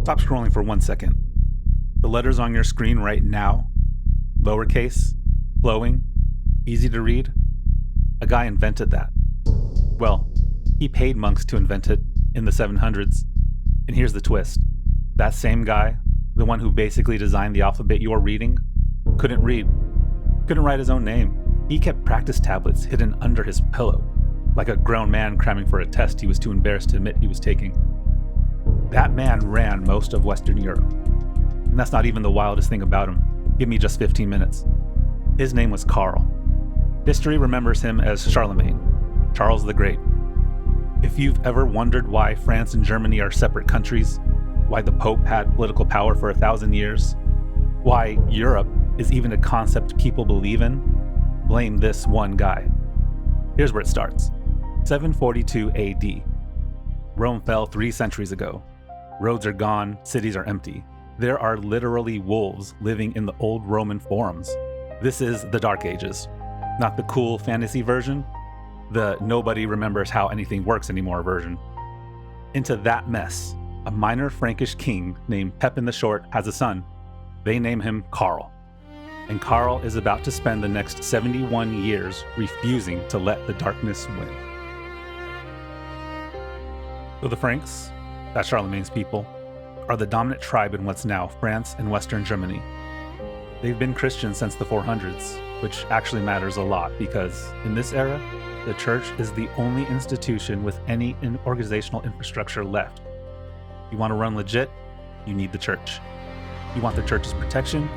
Stop scrolling for 1 second. The letters on your screen right now, lowercase, flowing, easy to read, a guy invented that. Well, he paid monks to invent it in the 700s. And here's the twist. That same guy, the one who basically designed the alphabet you're reading, couldn't read, couldn't write his own name. He kept practice tablets hidden under his pillow, like a grown man cramming for a test he was too embarrassed to admit he was taking. That man ran most of Western Europe. And that's not even the wildest thing about him. Give me just 15 minutes. His name was Karl. History remembers him as Charlemagne, Charles the Great. If you've ever wondered why France and Germany are separate countries, why the Pope had political power for 1,000 years, why Europe is even a concept people believe in, blame this one guy. Here's where it starts. 742 AD. Rome fell 3 centuries ago. Roads are gone, cities are empty. There are literally wolves living in the old Roman forums. This is the Dark Ages. Not the cool fantasy version, the nobody remembers how anything works anymore version. Into that mess, a minor Frankish king named Pepin the Short has a son. They name him Karl. And Karl is about to spend the next 71 years refusing to let the darkness win. So the Franks, that's Charlemagne's people, are the dominant tribe in what's now France and Western Germany. They've been Christian since the 400s, which actually matters a lot because in this era, the church is the only institution with any organizational infrastructure left. You want to run legit? You need the church. You want the church's protection?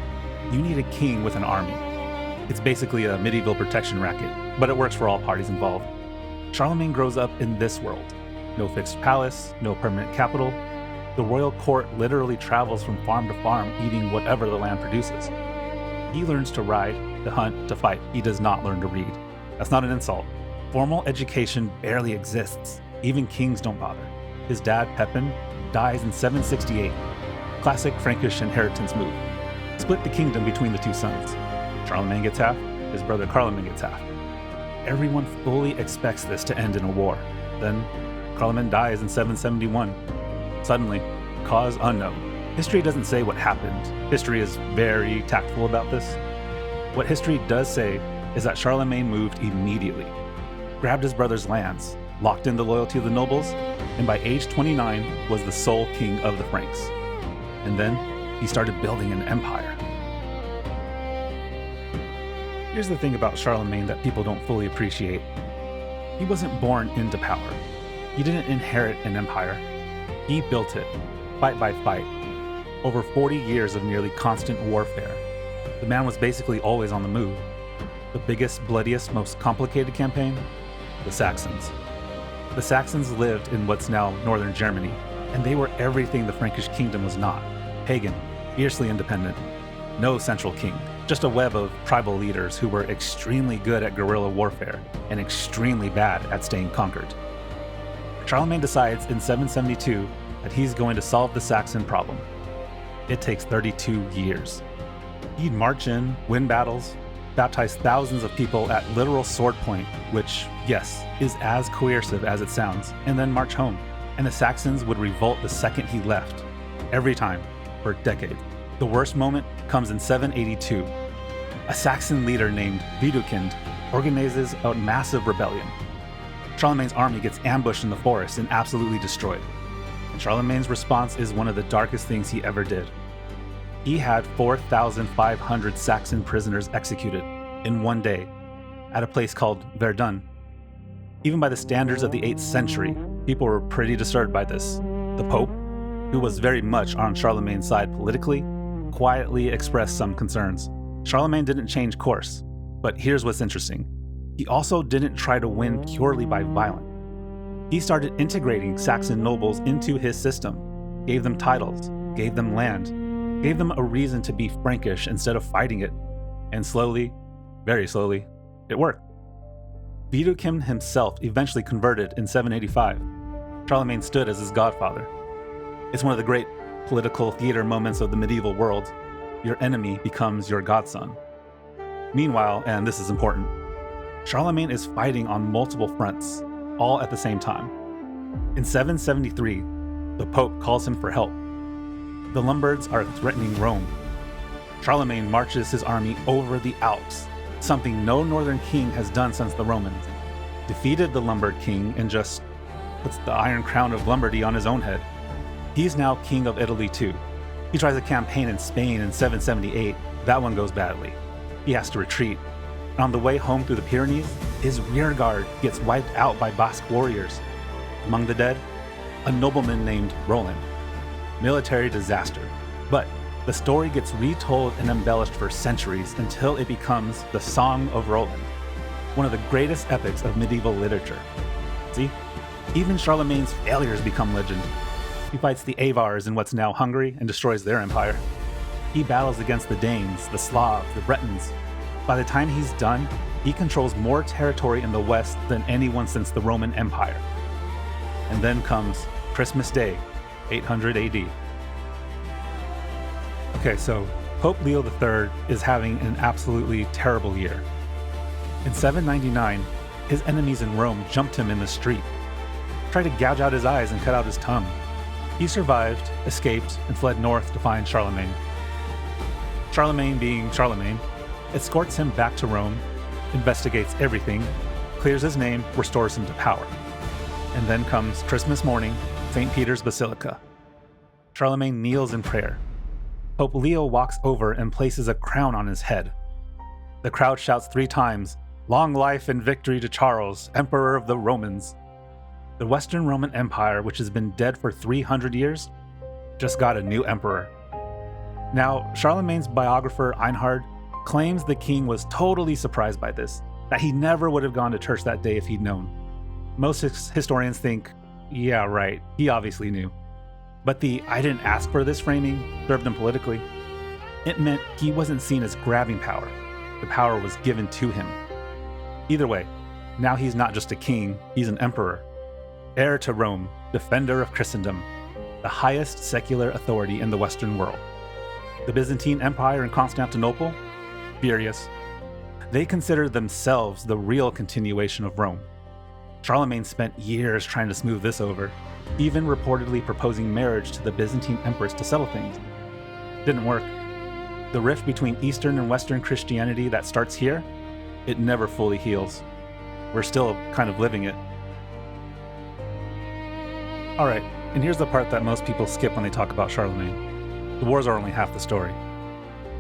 You need a king with an army. It's basically a medieval protection racket, but it works for all parties involved. Charlemagne grows up in this world. No fixed palace, no permanent capital. The royal court literally travels from farm to farm eating whatever the land produces. He learns to ride, to hunt, to fight. He does not learn to read. That's not an insult. Formal education barely exists. Even kings don't bother. His dad, Pepin, dies in 768. Classic Frankish inheritance move. Split the kingdom between the 2 sons. Charlemagne gets half, his brother Carloman gets half. Everyone fully expects this to end in a war. Then, Carloman dies in 771. Suddenly, cause unknown. History doesn't say what happened. History is very tactful about this. What history does say is that Charlemagne moved immediately, grabbed his brother's lands, locked in the loyalty of the nobles, and by age 29 was the sole king of the Franks. And then he started building an empire. Here's the thing about Charlemagne that people don't fully appreciate. He wasn't born into power. He didn't inherit an empire. He built it, fight by fight, over 40 years of nearly constant warfare. The man was basically always on the move. The biggest, bloodiest, most complicated campaign? The Saxons. The Saxons lived in what's now northern Germany, and they were everything the Frankish kingdom was not. Pagan, fiercely independent, no central king, just a web of tribal leaders who were extremely good at guerrilla warfare and extremely bad at staying conquered. Charlemagne decides in 772 that he's going to solve the Saxon problem. It takes 32 years. He'd march in, win battles, baptize thousands of people at literal sword point, which, yes, is as coercive as it sounds, and then march home. And the Saxons would revolt the second he left. Every time, for decades. The worst moment comes in 782. A Saxon leader named Widukind organizes a massive rebellion. Charlemagne's army gets ambushed in the forest and absolutely destroyed. And Charlemagne's response is one of the darkest things he ever did. He had 4,500 Saxon prisoners executed in one day at a place called Verdun. Even by the standards of the 8th century, people were pretty disturbed by this. The Pope, who was very much on Charlemagne's side politically, quietly expressed some concerns. Charlemagne didn't change course, but here's what's interesting. He also didn't try to win purely by violence. He started integrating Saxon nobles into his system, gave them titles, gave them land, gave them a reason to be Frankish instead of fighting it. And slowly, very slowly, it worked. Widukind himself eventually converted in 785. Charlemagne stood as his godfather. It's one of the great political theater moments of the medieval world. Your enemy becomes your godson. Meanwhile, and this is important, Charlemagne is fighting on multiple fronts, all at the same time. In 773, the Pope calls him for help. The Lombards are threatening Rome. Charlemagne marches his army over the Alps, something no northern king has done since the Romans. Defeated the Lombard king and just puts the iron crown of Lombardy on his own head. He's now king of Italy too. He tries a campaign in Spain in 778. That one goes badly. He has to retreat. And on the way home through the Pyrenees, his rear guard gets wiped out by Basque warriors. Among the dead, a nobleman named Roland. Military disaster. But the story gets retold and embellished for centuries until it becomes the Song of Roland, one of the greatest epics of medieval literature. See? Even Charlemagne's failures become legend. He fights the Avars in what's now Hungary and destroys their empire. He battles against the Danes, the Slavs, the Bretons. By the time he's done, he controls more territory in the west than anyone since the Roman Empire. And then comes Christmas Day, 800 AD. Okay, so Pope Leo III is having an absolutely terrible year. In 799, his enemies in Rome jumped him in the street, tried to gouge out his eyes and cut out his tongue. He survived, escaped, and fled north to find Charlemagne. Charlemagne, being Charlemagne, escorts him back to Rome, investigates everything, clears his name, restores him to power. And then comes Christmas morning, St. Peter's Basilica. Charlemagne kneels in prayer. Pope Leo walks over and places a crown on his head. The crowd shouts 3 times, "Long life and victory to Charles, Emperor of the Romans." The Western Roman Empire, which has been dead for 300 years, just got a new emperor. Now, Charlemagne's biographer Einhard claims the king was totally surprised by this, that he never would have gone to church that day if he'd known. Most historians think, yeah, right, he obviously knew. But the "I didn't ask for this" framing served him politically. It meant he wasn't seen as grabbing power. The power was given to him. Either way, now he's not just a king, he's an emperor. Heir to Rome, defender of Christendom, the highest secular authority in the Western world. The Byzantine Empire in Constantinople? Furious. They considered themselves the real continuation of Rome. Charlemagne spent years trying to smooth this over, even reportedly proposing marriage to the Byzantine empress to settle things. Didn't work. The rift between Eastern and Western Christianity that starts here, it never fully heals. We're still kind of living it. Alright, and here's the part that most people skip when they talk about Charlemagne. The wars are only half the story.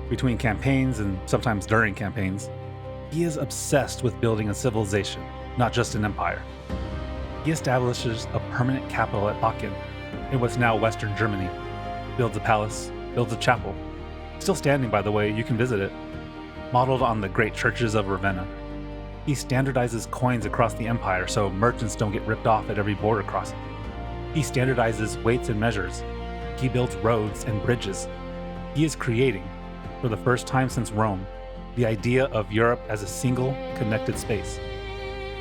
Between campaigns and sometimes during campaigns, he is obsessed with building a civilization, not just an empire. He establishes a permanent capital at Aachen, in what's now Western Germany, builds a palace, builds a chapel. Still standing, by the way, you can visit it. Modeled on the great churches of Ravenna. He standardizes coins across the empire so merchants don't get ripped off at every border crossing. He standardizes weights and measures. He builds roads and bridges. He is creating, for the first time since Rome, the idea of Europe as a single, connected space.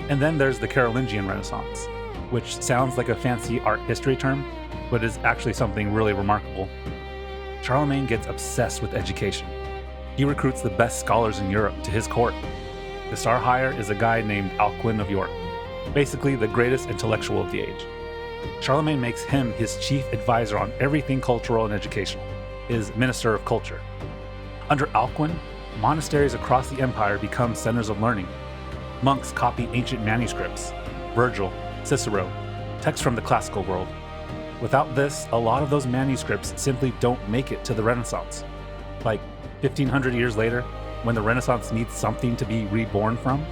And then there's the Carolingian Renaissance, which sounds like a fancy art history term, but is actually something really remarkable. Charlemagne gets obsessed with education. He recruits the best scholars in Europe to his court. The star hire is a guy named Alcuin of York, basically the greatest intellectual of the age. Charlemagne makes him his chief advisor on everything cultural and educational, his minister of culture. Under Alcuin, monasteries across the empire become centers of learning. Monks copy ancient manuscripts, Virgil, Cicero, texts from the classical world. Without this, a lot of those manuscripts simply don't make it to the Renaissance. Like 1500 years later, when the Renaissance needs something to be reborn from,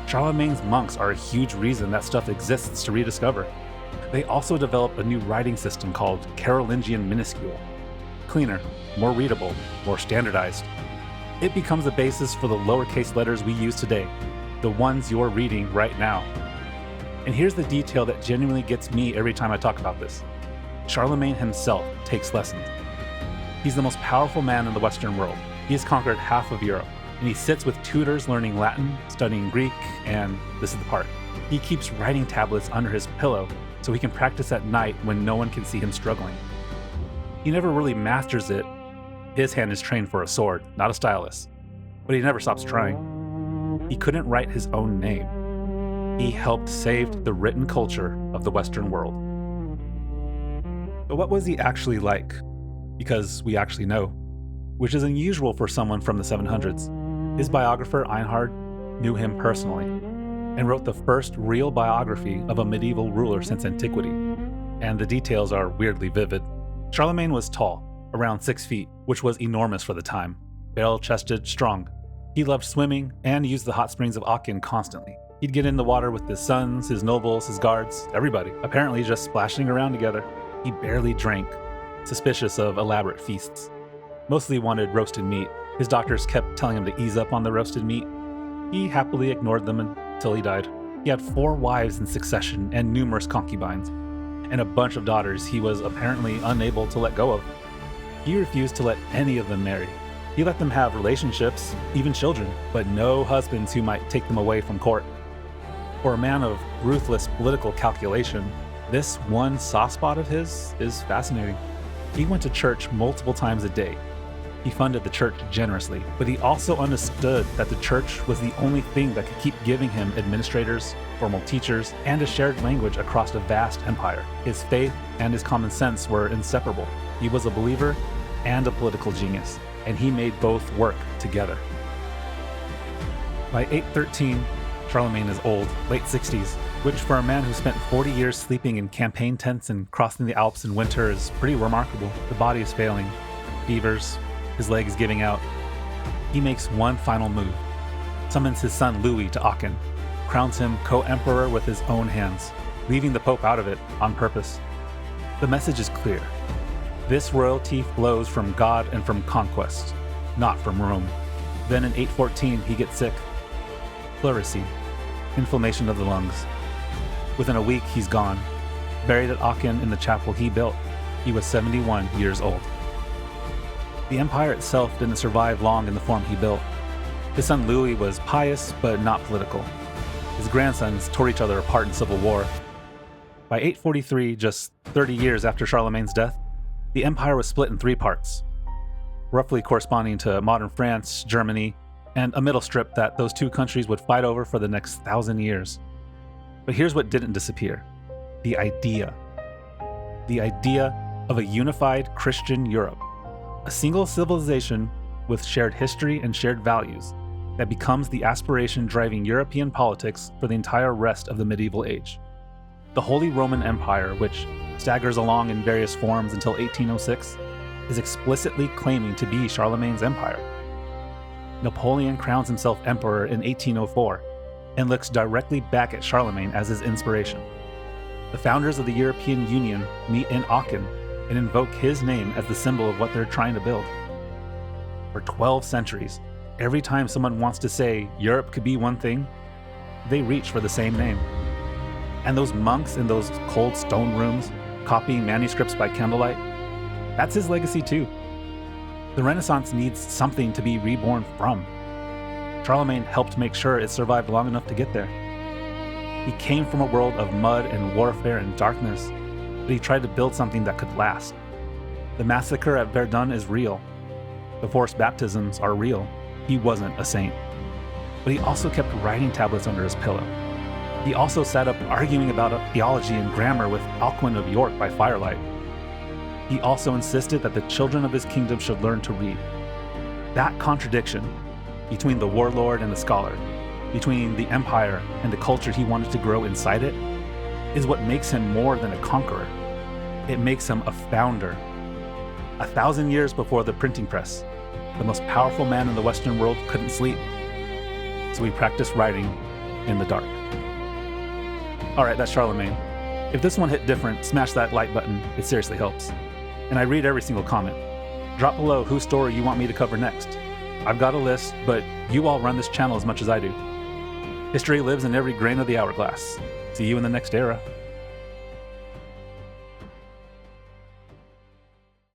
Charlemagne's monks are a huge reason that stuff exists to rediscover. They also develop a new writing system called Carolingian minuscule. Cleaner, more readable, more standardized. It becomes the basis for the lowercase letters we use today, the ones you're reading right now. And here's the detail that genuinely gets me every time I talk about this. Charlemagne himself takes lessons. He's the most powerful man in the Western world. He has conquered half of Europe, and he sits with tutors learning Latin, studying Greek, and this is the part. He keeps writing tablets under his pillow so he can practice at night when no one can see him struggling. He never really masters it. His hand is trained for a sword, not a stylus. But he never stops trying. He couldn't write his own name. He helped save the written culture of the Western world. But what was he actually like? because we actually know, which is unusual for someone from the 700s. His biographer, Einhard, knew him personally and wrote the first real biography of a medieval ruler since antiquity, and the details are weirdly vivid. Charlemagne was tall, around 6 feet, which was enormous for the time, barrel-chested, strong. He loved swimming and used the hot springs of Alcuin constantly. He'd get in the water with his sons, his nobles, his guards, everybody, apparently just splashing around together. He barely drank, suspicious of elaborate feasts. Mostly wanted roasted meat. His doctors kept telling him to ease up on the roasted meat. He happily ignored them until he died. He had 4 wives in succession and numerous concubines, and a bunch of daughters he was apparently unable to let go of. He refused to let any of them marry. He let them have relationships, even children, but no husbands who might take them away from court. For a man of ruthless political calculation, this one soft spot of his is fascinating. He went to church multiple times a day. He funded the church generously, but he also understood that the church was the only thing that could keep giving him administrators, formal teachers, and a shared language across a vast empire. His faith and his common sense were inseparable. He was a believer and a political genius, and he made both work together. By 813, Charlemagne is old, late 60s, which for a man who spent 40 years sleeping in campaign tents and crossing the Alps in winter is pretty remarkable. The body is failing, fevers, his legs giving out. He makes one final move, summons his son Louis to Aachen, crowns him co-emperor with his own hands, leaving the Pope out of it on purpose. The message is clear. This royalty flows from God and from conquest, not from Rome. Then in 814, he gets sick. Pleurisy, inflammation of the lungs. Within a week, he's gone, buried at Aachen in the chapel he built. He was 71 years old. The empire itself didn't survive long in the form he built. His son Louis was pious, but not political. His grandsons tore each other apart in civil war. By 843, just 30 years after Charlemagne's death, the empire was split in 3 parts, roughly corresponding to modern France, Germany, and a middle strip that those 2 countries would fight over for the next 1,000 years. But here's what didn't disappear: the idea. The idea of a unified Christian Europe. A single civilization with shared history and shared values that becomes the aspiration driving European politics for the entire rest of the medieval age. The Holy Roman Empire, which staggers along in various forms until 1806, is explicitly claiming to be Charlemagne's empire. Napoleon crowns himself emperor in 1804 and looks directly back at Charlemagne as his inspiration. The founders of the European Union meet in Aachen and invoke his name as the symbol of what they're trying to build. For 12 centuries, every time someone wants to say Europe could be one thing, they reach for the same name. And those monks in those cold stone rooms, copying manuscripts by candlelight, that's his legacy too. The Renaissance needs something to be reborn from. Charlemagne helped make sure it survived long enough to get there. He came from a world of mud and warfare and darkness, but he tried to build something that could last. The massacre at Verdun is real. The forced baptisms are real. He wasn't a saint. But he also kept writing tablets under his pillow. He also sat up arguing about theology and grammar with Alcuin of York by firelight. He also insisted that the children of his kingdom should learn to read. That contradiction between the warlord and the scholar, between the empire and the culture he wanted to grow inside it, is what makes him more than a conqueror. It makes him a founder. 1,000 years before the printing press, the most powerful man in the Western world couldn't sleep, so he practiced writing in the dark. Alright, that's Charlemagne. If this one hit different, smash that like button, it seriously helps. And I read every single comment. Drop below whose story you want me to cover next. I've got a list, but you all run this channel as much as I do. History lives in every grain of the hourglass. See you in the next era.